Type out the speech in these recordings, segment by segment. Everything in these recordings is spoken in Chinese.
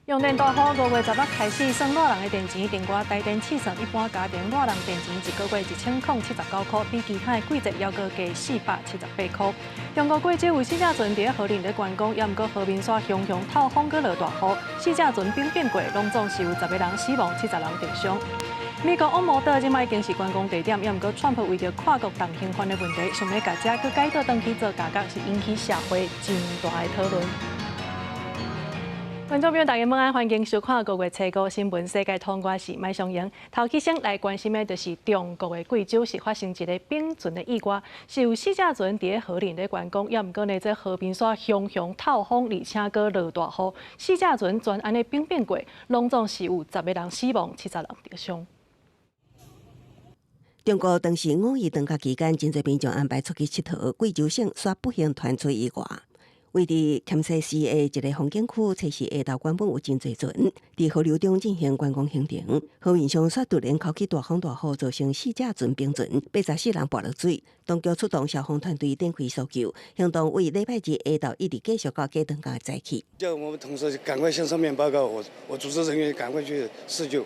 用电大户5月10日开始算热人的电钱，订外台电市场一般家庭热人电钱一个月1079块，比其他的季节要高加478块。中国贵州为四架船伫河林咧观光，也毋过河面线熊熊透风，搁落大雨，四架船兵变过，拢总是有10个人死亡，70人重伤。美国欧摩德即摆已经是观光地点，也毋过川普为着跨国同性婚的问题，想要甲遮去改道登去做价格，是引起社会真大的讨论。观众朋友，大家晚安，欢迎收看5月7号新闻世界通，我是麦尚英。头起先来关心的，就是中国的贵州是发生一个冰船的意外，是有4架船伫河里咧观光，也毋过呢，这河边线熊熊透风，而且搁落大雨，4架船全安尼冰变过，拢总是有10个人死亡，70人重伤。中国当时5一长假期间，真侪民众安排出去佚佗，贵州省煞不幸传出意外。位伫黔西市的一个风景区，测试下昼原本有真侪船伫河流中进行观光行程，河面上煞突然扣起大风大雨，造成4架船冰船，84人跋落水。当局出动消防团队展开搜救行动，为礼拜日下昼一直继续到假灯港载起。叫我们同事赶快向上面报告，我组织人员赶快去施救。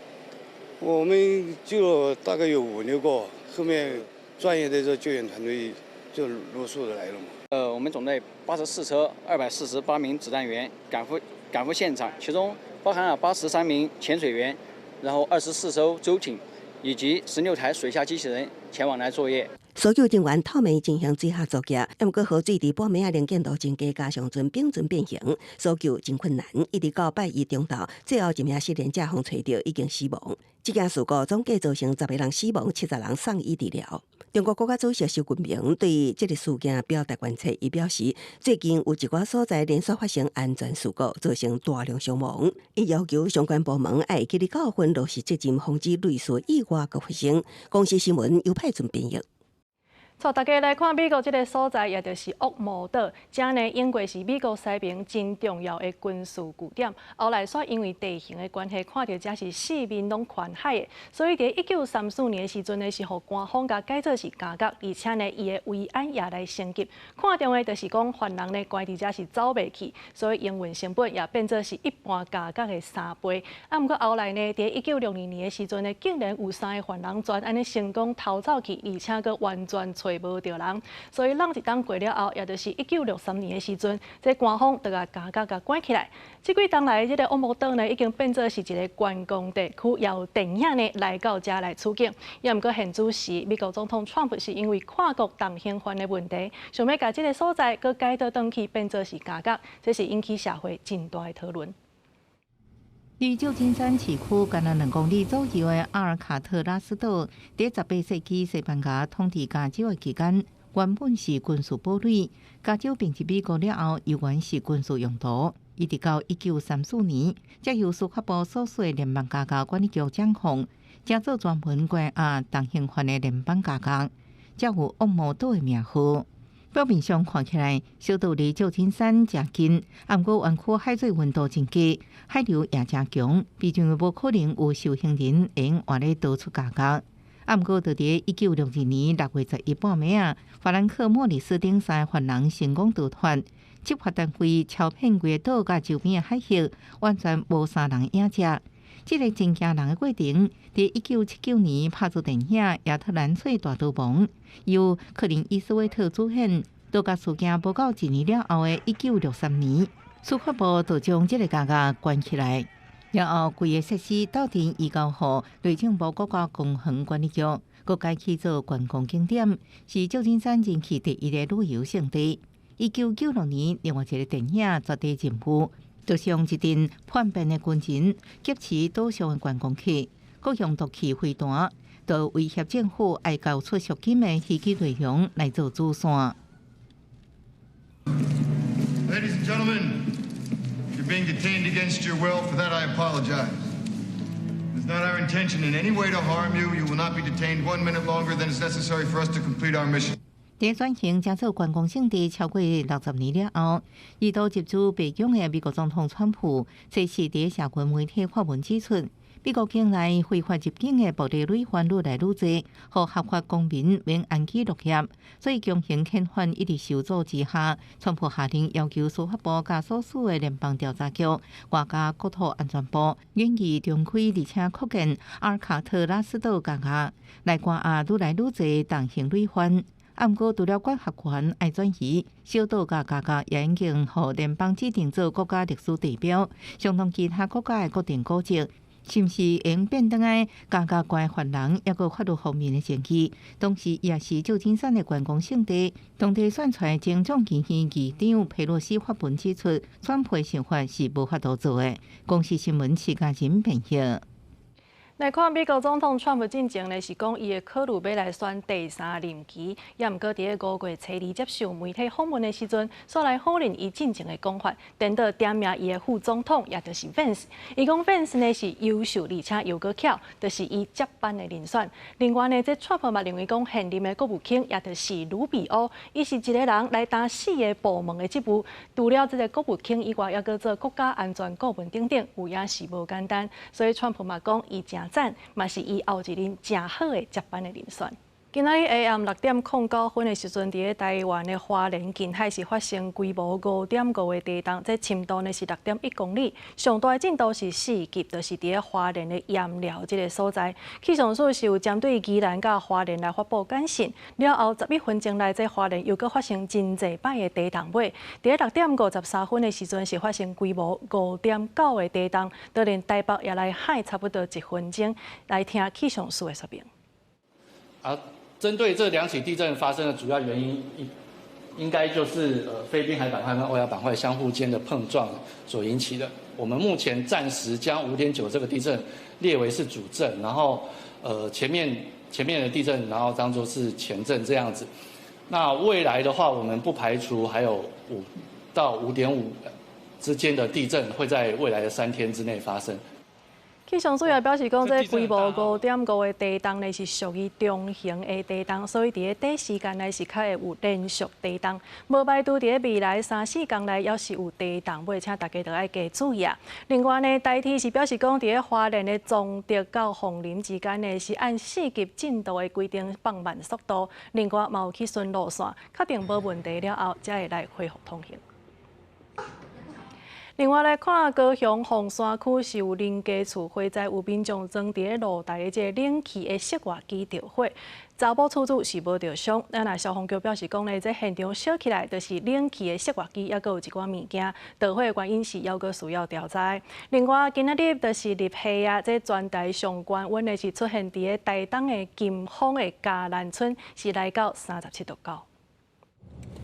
我们救了大概有5、6个，后面专业的这救援团队就陆续的来了嘛。我们总队84车248名指弹员赶赴现场，其中包含了83名潜水员，然后24艘舟艇以及16台水下机器人前往来作业。搜救人员透暝进行水下作业，不过河水伫半暝零见度增加，加上冰船变形，搜救真困难。一直到拜一中昼，最后一名失联者互找到，已经死亡。这件事故总计造成10个人死亡，70人送医治疗。中国国家主席习近平对这个事件表达关切，伊表示，最近有一寡所在连续发生安全事故，造成大量伤亡。伊要求相关部门要给予教训，落实责任，防止类似意外搁发生。公司新闻由派准编译。带大家来看美国这个所在，也就是恶魔岛。这呢，因为是美国西边真重要的军事据点。后来煞因为地形的关系，看到这是四面拢环海的，所以伫1934年的时阵呢，是互官方甲改做是加角，而且呢，伊的维安也来升级。看中的就是讲，犯人呢关伫遮是走袂去，所以营运成本也变做是一般加角的3倍。毋过后来呢，伫1962年的时阵呢，竟然有3个犯人全安尼成功逃走去，而且佫完全找无着人，所以人一当过了后，也就是1963年的时阵，这官方就甲加角关起来。这几冬来，这个恶魔岛呢，已经变作是一个观光地区，也有电影呢来到遮来取景。也毋过现主时，美国总统川普是因为跨国同性婚的问题，想要甲这个所在佮改道登去变作是加角，这是引起社会真大的讨论。离旧金山市区干了2公里左右的阿尔卡特拉斯岛，在18世纪西班牙统治加州的期间，原本是军事堡垒。加州并入美国了后，依然是军事用途。一直到1934年，才由司法部所属联邦加价管理局掌控，才做专门关押同性犯的联邦加价，才有恶魔岛的名号。表面上看起来，小岛离旧金山真近，不过湾区海水温度真低，海流也真强，毕竟无可能有受刑人用活咧逃出加价。不过，就伫1962年6月11半暝啊，法兰克·莫里斯等3个犯人成功逃脱，执法单位超遍规个岛甲周边的海域，完全无3人影者。这个真惊人的过程，伫1979年拍出电影《亚特兰翠大逃亡》，由克林伊斯威特主演。到甲事件无到1年了后的1963年，司法部就将这个加价关起来。然后，规个设施到庭移交予内政部国家公园管理局，佮改起做观光景点，是旧金山人气第1个旅游胜地。1996年，另外一个电影《绝地任务》。就是用一阵叛变的军人劫持岛上的观光客，佮用毒气飞弹，就威胁政府爱交出赎金的戏剧内容来做主线。Ladies and gentlemen, you're being detained against your will. For that, I apologize. It's not our intention in any way to harm you. You will not be detained 1 minute longer than is necessary for us to complete our mission. 在转型加做观光胜地超过60年了后，一度接触北京的美国总统川普，这时在社群媒体发文指出，美国境内非法入境的暴力累犯愈来愈多，和合法公民免安居乐业，所以强行遣返一直受阻之下，川普下令要求司法部甲所属的联邦调查局、外加国土安全部研议重开而且扩建阿尔卡特拉斯岛监狱，来关押愈来愈多重刑累犯。不过，除了管辖权爱转移，小岛甲加加也已经和联邦指定做国家历史地标，相当其他国家的国定古迹，是毋是用变当的加加关犯人，也有法律方面的证据。同时，也是旧金山的观光胜地。当地选出政总议院议长佩洛西发文指出，川普的想法是无法度做的。公司新闻徐嘉欣编译。来看美国总统川普进前呢，是讲伊会考虑要来选第3任期，也毋过伫5月初2接受媒体访问的时阵，所来否认伊进前的讲法，等到点名伊的副总统，也就是 Vance。伊讲 Vance 呢是优秀而且又阁巧，就是伊接班的人选。另外呢，这川普嘛认为讲现任的国务卿，也就是卢比欧，伊是一个人来担4个部门的职务，除了这个国务卿以外，也阁做国家安全顾问等等，有影是无简单。所以川普嘛讲伊正赞，嘛是伊后一任正好的接班的人选。今仔日下暗6:09分的时阵，伫台湾的花莲近海是发生规模5.5的地震，这深度呢是6.1公里，上大的震度是4级，就是伫花莲的盐寮这个所在。气象署是有针对宜兰甲花莲来发布简讯，了后11分钟内，这花莲又搁发生真济摆的地震尾。伫6:53分的时阵是发生规模5.9的地震，就连台北也来海差不多1分钟，来听气象署的说明。针对这2起地震发生的主要原因，应该就是菲律宾海板块跟欧亚板块相互间的碰撞所引起的。我们目前暂时将5.9这个地震列为是主震，然后前面的地震，然后当作是前震这样子。那未来的话，我们不排除还有5到5.5之间的地震会在未来的3天之内发生。气象署也表示讲，这规模5.5的地震呢是属于中型的地震，所以伫短时间内是较会有连续地震，无排除伫未来3-4天内也是有地震，尾请大家都要加注意啊。另外呢，台铁是表示讲，伫花莲的中德到凤林之间呢是按4级震度的规定放慢速度，另外嘛有去顺路线，确定无问题了后，才会来恢复通行。另外来看，高雄凤山区是有林家厝火灾，有民众装伫露台的这冷气的室外机着火，查某厝主是无着伤。那消防局表示讲呢，这现场烧起来就是冷气的室外机，也有一寡物件。着火的原因是还阁需要调查。另外，今仔日就是入夏啊，这全台上悬温的是出现伫台东的金峰的嘉兰村，是来到37.9度。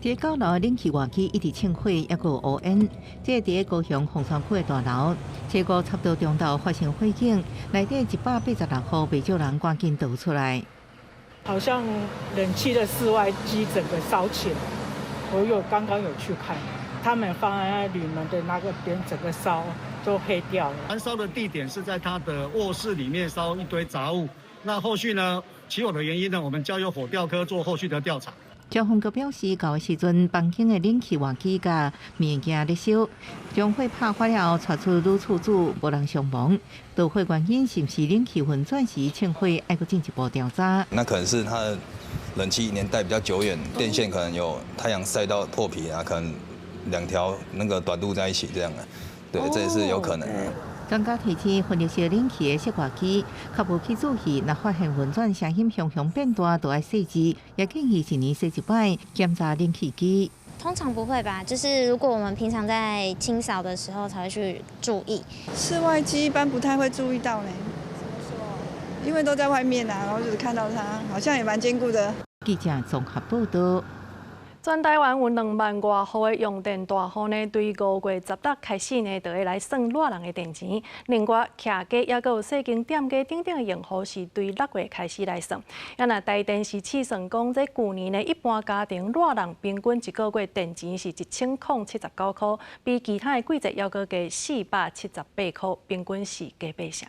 伫高楼的冷气外机一直呛火，也有乌烟。这伫高雄凤山区的大楼，结果差不多中昼发生火警，内底186户未少人赶紧逃出来。好像冷气的室外机整个烧起来，我刚刚有去看，他们放在铝门的那个边，整个烧都黑掉了。燃烧的地点是在他的卧室里面烧一堆杂物。那后续呢？起火的原因呢？我们交由火调科做后续的调查。消防局表示，到的时阵，房间的冷气外机甲物件咧烧，将火拍发了后，传出女厝主无人伤亡。着火原因是不是冷气运转时呛火，还要进一步调查。那可能是它的冷气年代比较久远，电线可能有太阳晒到破皮啊，可能2条那个短路在一起这样的，对，这也是有可能。专家提醒，分热式冷气的室外机，较无去注意，若发现运转声音常常变大，就要设置，也建议1年设一摆检查冷气机。通常不会吧，就是如果我们平常在清扫的时候才会去注意。室外机一般不太会注意到呢。怎么说？因为都在外面啊，然后就是看到它，好像也蛮坚固的。记者综合报道。全台湾有2万多户的用电大户呢，对5月10日开始呢，就会来算热人的电钱。另外，客家也有细间店家等等的用户是对6月开始来算。那台电是试算讲，这去年呢，一般家庭热人平均一个月电钱是1079块，比其他的季节要阁加478块，平均是加8成。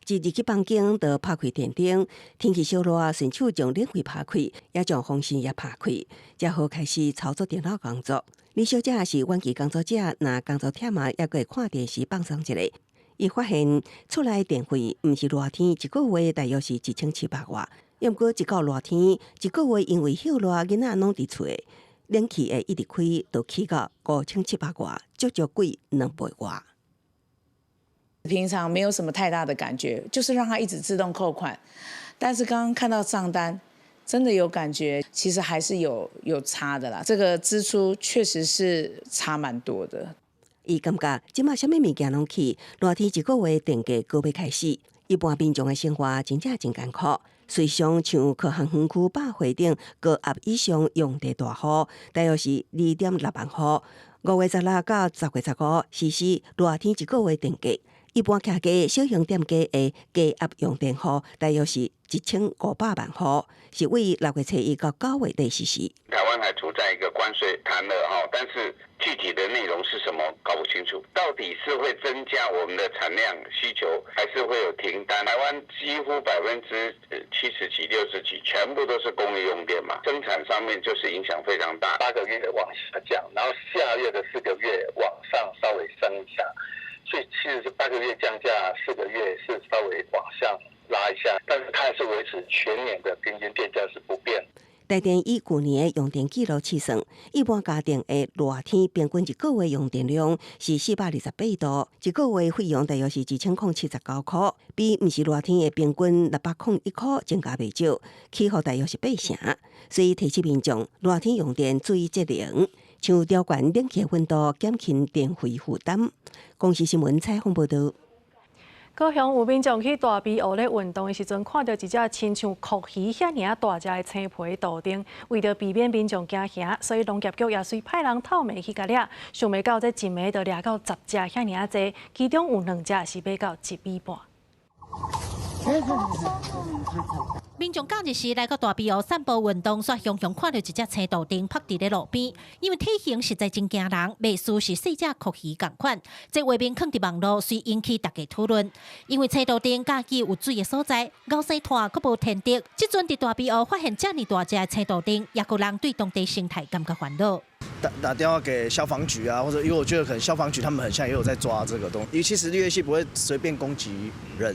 自入去房间就拍开电灯，天气小热，顺手将冷气拍开，也将风扇也拍开，才好开始操作电脑工作。李小姐是晚期工作者，若工作忝啊，也会看电视放松一下。伊发现厝内电费毋是热天一个月大约是1700外，要毋过一到热天一个月因为休热囡仔拢伫厝，冷气会一直开，就起到5700外，足足贵2倍外。平常没有什么太大的感觉，就是让它一直自动扣款。但是刚刚看到账单，真的有感觉，其实还是有差的啦。这个支出确实是差蛮多的。伊感觉即马啥物物件拢起，热天一个月电价高要开始，一般民众的生活真正真艰苦。随上像科学园区百货顶高压以上用电大户，大约是2.6万户。5月16到10月15，实施热天一个月电价。一般客家小型店家的加压用电户大约是1500万户，是为6月初1到9月底实施。台湾还处在一个关税谈了但是具体的内容是什么搞不清楚，到底是会增加我们的产量需求，还是会有停单？台湾几乎70%几、60%几，全部都是工业用电嘛，生产上面就是影响非常大。8个月往下降，然后下月的4个月往上稍微升一下。所以其实是8个月降价，4个月是稍微往上拉一下，但是它还是维持全年的平均电价是不变。台电以去年的用电记录计算，一般家庭的热天平均一个月用电量是428度，一个月费用大约是2079块，比毋是热天的平均601块增加袂少，起伏大约是8成。所以提醒民众热天用电注意节能。像调悬冷气温度，减轻电费负担。公视新闻采访报道。高雄有民众去大庇湖咧运动的时阵，看到一只亲像鲲鱼遐尔大只的青皮杜丁，为着避免民众惊吓，所以农业局也随派人透暝去甲掠，想袂到这一暝就掠到10只遐尔济，其中有2只是买到1米半。民众假日时来到大庇湖散步运动，却雄雄看到一只青杜丁趴伫咧路边，因为体型实在真惊人，袂输是细只鲲鱼同款。这画面放伫网络，遂引起大家讨论。因为青杜丁家己有水的所在，高生态佫无天敌，即阵伫大庇湖发现这么大只的青杜丁，也佫让对当地生态感觉烦恼。打电话给消防局啊，或者因为我觉得可能消防局他们很像也有在抓这个东西。因为其实绿叶蜥不会随便攻击人，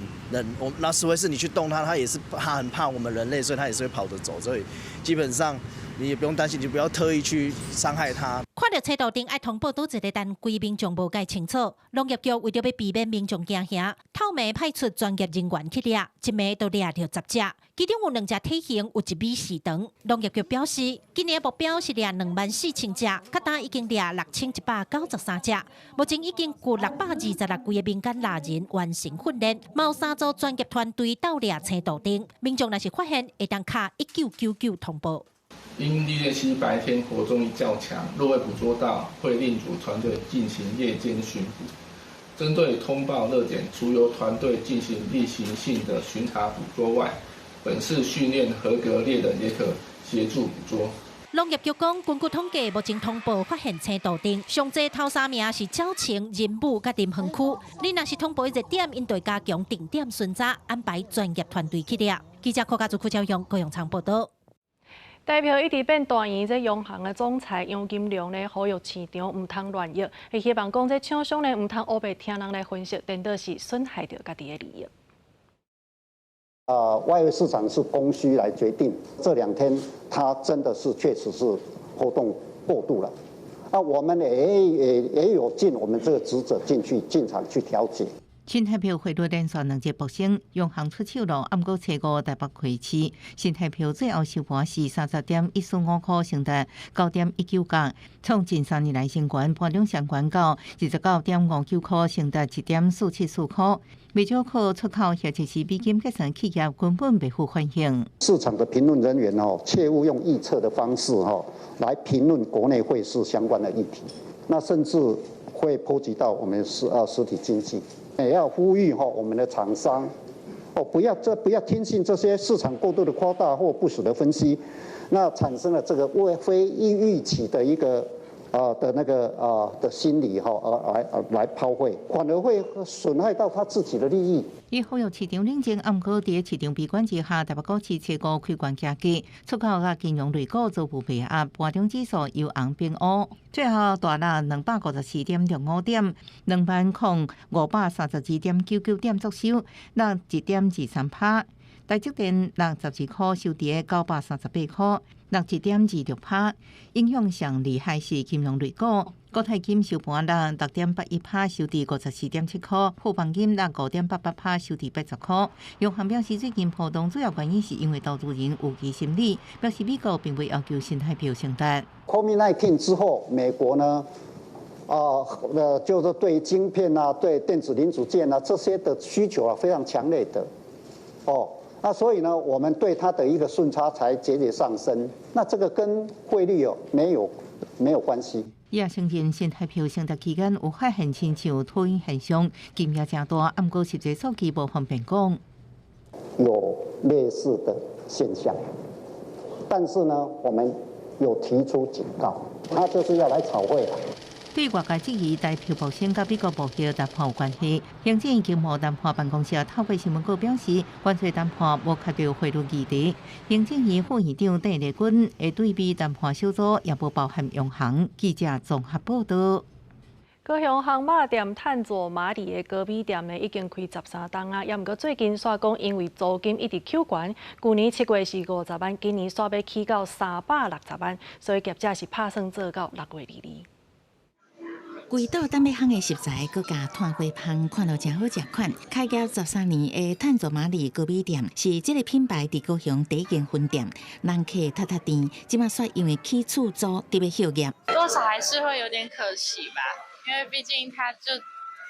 那除非是你去动它，它也是很怕我们人类，所以它也是会跑着走。所以基本上你也不用担心，你不要特意去伤害它。看到青杜丁爱通报倒一个单规，民众无解清楚。农业局为着要避免民众惊吓，透暝派出专业人员去掠，一暝都掠到10只，其中有2只体型有1米4长。农业局表示，今年的目标是掠24000只，较单已经掠6193只。目前已经有626位的民间拉人完成训练，有3组专业团队斗掠青杜丁。民众若是发现，会当卡1999通报。因绿叶蜥白天活动力较强，若未捕捉到，会另组团队进行夜间巡捕。针对通报热点，除由团队进行例行性的巡查捕捉外，本次训练合格猎人也可协助捕捉。农业局讲，根据统计，目前通报发现青杜丁，上济头3名是沼情、仁武甲林园区。你若是通报热点，应对加强定点巡查，安排专业团队去掠。记者柯家族邱朝阳、高永昌报道。台票一直变大圆，这央行的总裁杨金龙呢，呼吁市场唔通乱用，也希望讲这厂商呢唔通乌白听人来分析，颠倒是损害到家己的利益。外围市场是供需来决定，这2天它真的是确实是波动过度了。我们也有尽我们这个职责进场去调节。新台票汇率连续2节暴升，央行出手了。暗过初5台北开市，新台票最后收盘是30.145块，升达9.19角，创近3年来新高。盘中上悬到29.59块，升达1.474块。未少可出口或者是美金结算企业根本袂负欢迎。市场的评论人员切勿用预测的方式来评论国内汇市相关的议题，那甚至会波及到我们实体经济。也要呼吁我们的厂商不要听信这些市场过度的夸大或不实的分析，那产生了这个非预期的一个的那个的心理来抛毁，反而会损害到他自己的利益。以后有市场冷静，暗过伫市场闭关之下，台北股市切股开关价格，出口甲金融类股做不配压，盘中指数由红变乌，最后大拿254.65点，20,532.99点作收，落1.23%。台积电62块收跌938块，落1.26%。影响上厉害是金融类股，国泰金收盘落6.81%，收跌54.7块；富邦金落5.88%，收跌80块。央行表示，最近波动主要原因是因为投资人有疑心理，表示美国并未要求新台币升值。COVID-19 之后，美国呢？就是对晶片啊、对电子零组件啊这些的需求啊非常强烈的，那所以呢，我们对它的一个顺差才节节上升。那这个跟汇率没有关系。也承认新台币升值期间有发现亲像脱音现象，金额正大，不过实际数据无方便讲。有类似的现象，但是呢，我们有提出警告，他就是要来炒汇。对外界质疑台票保险甲美国目标谈判有关系，行政院经贸谈判办公室透过新闻稿表示，关税谈判无确定汇率议题。行政院副院长邓丽君会对比谈判小组也无包含央行。记者综合报道。高雄烘肉店炭座马里的高米店呢，已经开13档啊，也毋过最近煞讲因为租金一直扣悬，去年7月是50万，今年煞要起到360万，所以业者是打算做到6月22日。规岛等要烘的食材，搁加炭火烘，看到真好食款。开业13年的炭座马里高米店，是这个品牌伫高雄第一间分店，人客踏踏店，即马煞因为起厝租特别休业，多少还是会有点可惜吧，因为毕竟它真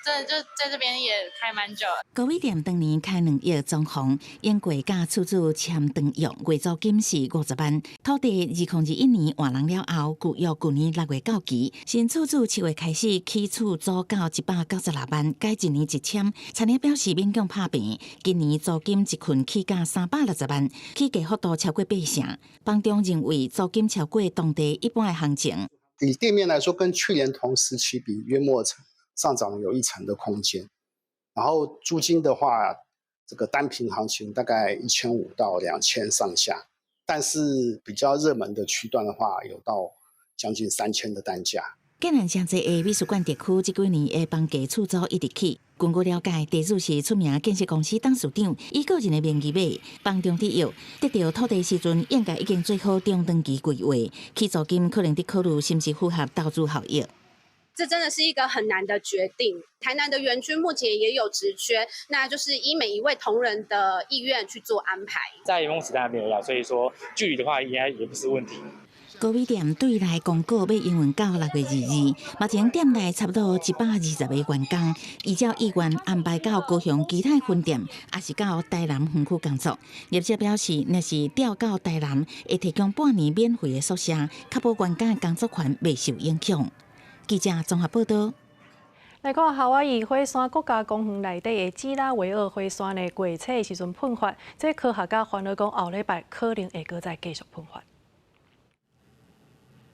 的就在这边也开蛮久了。高米店当年开2亿装潢，因贵甲厝主签长约，月租金是50万。土地2021年换人了后，旧约去年6月到期，新厝主7月开始起厝租到196万，改一年一签。产业表示勉强拍平，今年租金一群起价360万，起价幅度超过8成。房东认为租金超过当地一般的行情。以店面来说，跟去年同时期比，约莫上涨有1成的空间，然后租金的话，这个单坪行情大概1500到2000上下，但是比较热门的区段的话，有到将近3000的单价。竟然真济的美术馆地区，这几年的房价厝租一直起。根据了解，地主是出名建设公司董事长，以个人的名义买房中地约，得到土地时阵，应该已经做好中长期规划，起租金可能得考虑是不是符合投资效益。这真的是一个很难的决定。台南的园区目前也有职缺，那就是依每一位同仁的意愿去做安排。在游泳池当然没有要，所以说距离的话应该也不是问题。高米店对内公告要营运到6月22日，目前店内差不多120个员工，依照意愿安排到高雄其他分店，也是到台南园区工作。业者表示，若是调到台南，会提供半年免费的宿舍，确保员工的工作权未受影响。记者综合报道。来看夏威夷火山国家公园内底的基拉维尔火山的过测的时阵喷发，这科学家烦恼讲后礼拜可能会再继续喷发。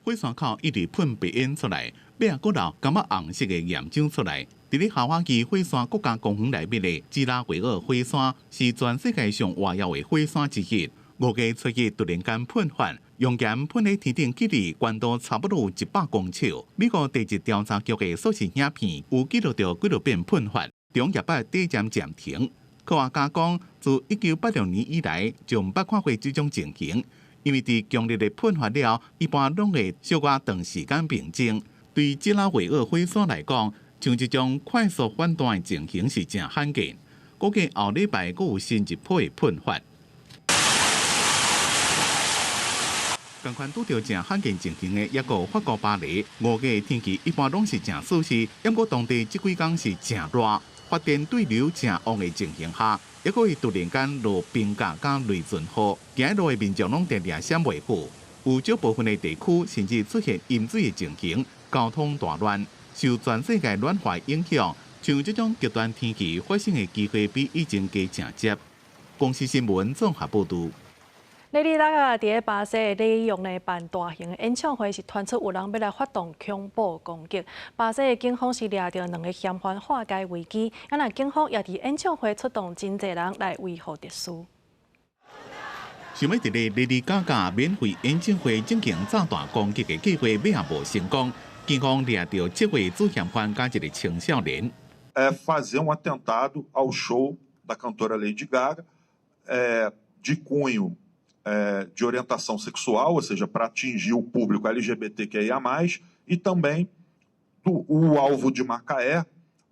火山口一直喷白烟出来，尾啊，佫有感觉红色的岩浆出来。伫咧夏威夷火山国家公园内面的基拉维尔火山是全世界上活跃的火山之一。5月初一突然间喷发，熔岩喷喺天顶，距离高度差不多100公尺。美国地质调查局的所视影片有记录到几多遍喷发，中夜巴短暂暂停。科学家讲，自1986年以来就毋捌看过这种情形。因为伫强烈的喷发了，一般拢会小可长时间平静。对基拉维尔火山来讲，像这种快速反弹的情形是真罕见。估计后礼拜阁有新一波的喷发。同款拄到真罕见情形的，也有法国巴黎。5月天气一般拢是真舒适，不过当地这几天是真热，发电对流真旺的情形下，也可以突然间落冰架加雷阵雨，行路的民众拢常常闪袂赴。有少部分的地区甚至出现淹水的情形，交通大乱，受全世界暖化影响，像这种极端天气发生的机会比以前加真接。公司新闻综合报道。Lady Gaga 伫巴西的里约呢办大型的演唱会，是传出有人要来发动恐怖攻击。巴西的警方是抓到2个嫌犯化解危机，那警方也伫演唱会出动真侪人来维护秩序。想要伫个 Lady Gaga 免费演唱会进行炸弹攻击的计划，尾也无成功。警方抓到7位主嫌犯加一个青少年。fazer atentado ao show da cantora Lady Gaga de cunho de orientação sexual, ou seja, para atingir o público LGBTQIA+, e também o alvo de Macaé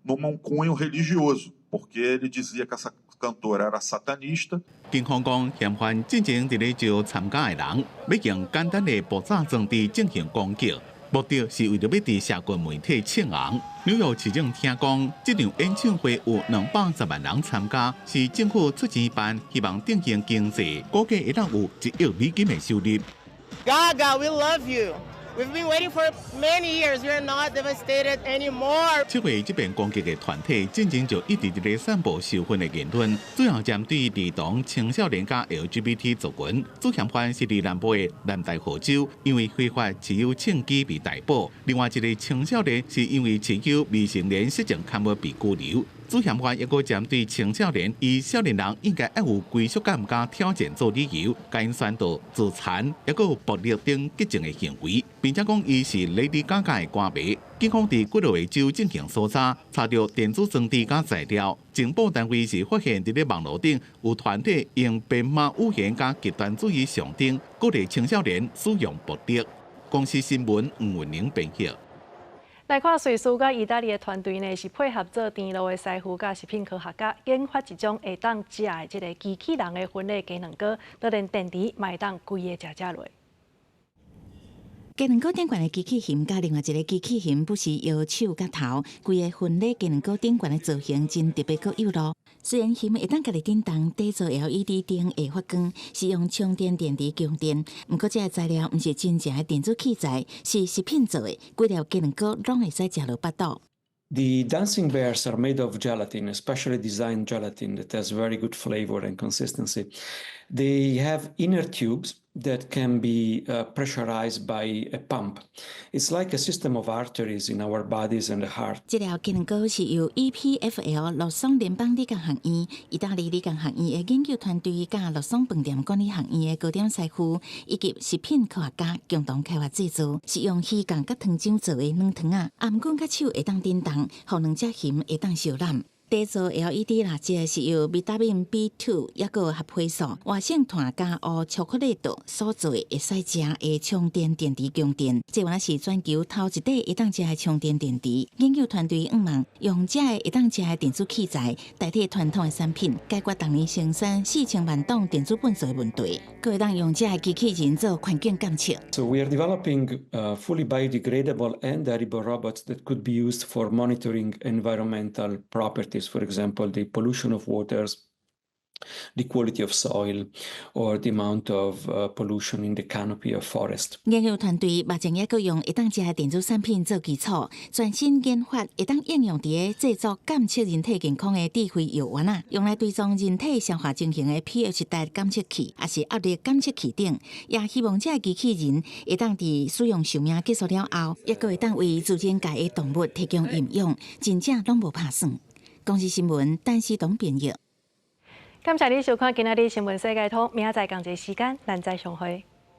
num cunho religioso, porque ele dizia que essa cantora era satanista. 警方讲，嫌犯进前伫咧招参加的人，要用简单的爆炸装置进行攻击，目的是为了要伫社群媒体蹭红。纽约市政听讲，这场演唱会有210万人参加，是政府出钱办，希望振兴经济，估计会当有1亿美金的收入。Gaga, we love you. We've been waiting for many years. We're not devastated anymore. 7位这边攻击的团体，进前就一直伫咧散布仇恨的言论，主要针对儿童、青少年加 LGBT 族群。主嫌犯是伫南部的南大河州，因为非法持有枪支被逮捕；另外一个青少年是因为持有未成年色情刊物被拘留。主嫌犯也阁针对青少年，以少年人应该要有归属感加挑战做理由，甲因宣导自残，也阁有暴力等激进的行为，并且讲伊是 Lady Gaga 的歌迷。警方伫几个州进行搜查，查到电子装置加材料。情报单位是发现伫咧网络顶有团体用编码语言加极端主义象征，鼓励青少年使用暴力。公司新闻黄文玲编辑。来看瑞士甲意大利的团队呢，是配合做电路的师傅甲食品科学家，研发一种会当食的这个机器人的分类鸡卵糕，都连电池嘛会当规个食落。鸡卵糕顶悬的机器人，甲另外一个机器人不是摇手甲头，规个分类鸡卵糕顶悬的造型真特别，阁有路。虽然鱼会当家己叮当底做 LED 灯会发光，是用充电电池供电，不过这个材料毋是真正的电子器材，是食品做的，规条鸡卵糕拢会使食落腹肚。The dancing bears are made of gelatin, especially designed gelatin that has very good flavor and consistency. They have inner tubes that can be pressurized by a pump. It's like a system of arteries in our bodies and the heart. 这条鸡卵糕是由 EPFL 洛桑联邦理工学院、意大利理工学院的研究团队、甲洛桑饭店管理学院的高点师傅以及食品科学家共同开发制作，是用鱼杠甲糖浆做的软糖啊，颔管甲手会当叮当，互两只鱼会当受染。底座 LED 蜡烛是由 Vitamin B2 抑个合配素、活性炭加乌巧克力豆所做，会使食的充电电池供电。这原来是全球头一块会当食的充电电池。研究团队望用这个会当食的电子器材代替传统的产品，解决当年生产4000万吨电子笨手的问题，佫会当用这个机器人做环境监测。So we are developing fully biodegradable and edible robots that could be used for monitoring environmental properties. For example, the pollution of waters, the quality of soil, or the amount of pollution in the canopy of forest. 研究团队目前也佫用会当食的电子产品做基础，全新研发会当应用伫个制作监测人体健康的智慧药丸啊，用来追踪人体消化进行的 pH 值监测器，也是压力监测器等。也希望这个机器人会当伫使用寿命结束了后，也佫会当为自然界的动物提供营养，真正拢无拍算。公司新闻，陈思彤编译。感谢你收看今仔日新闻世界通，明仔载同一时间咱再相会。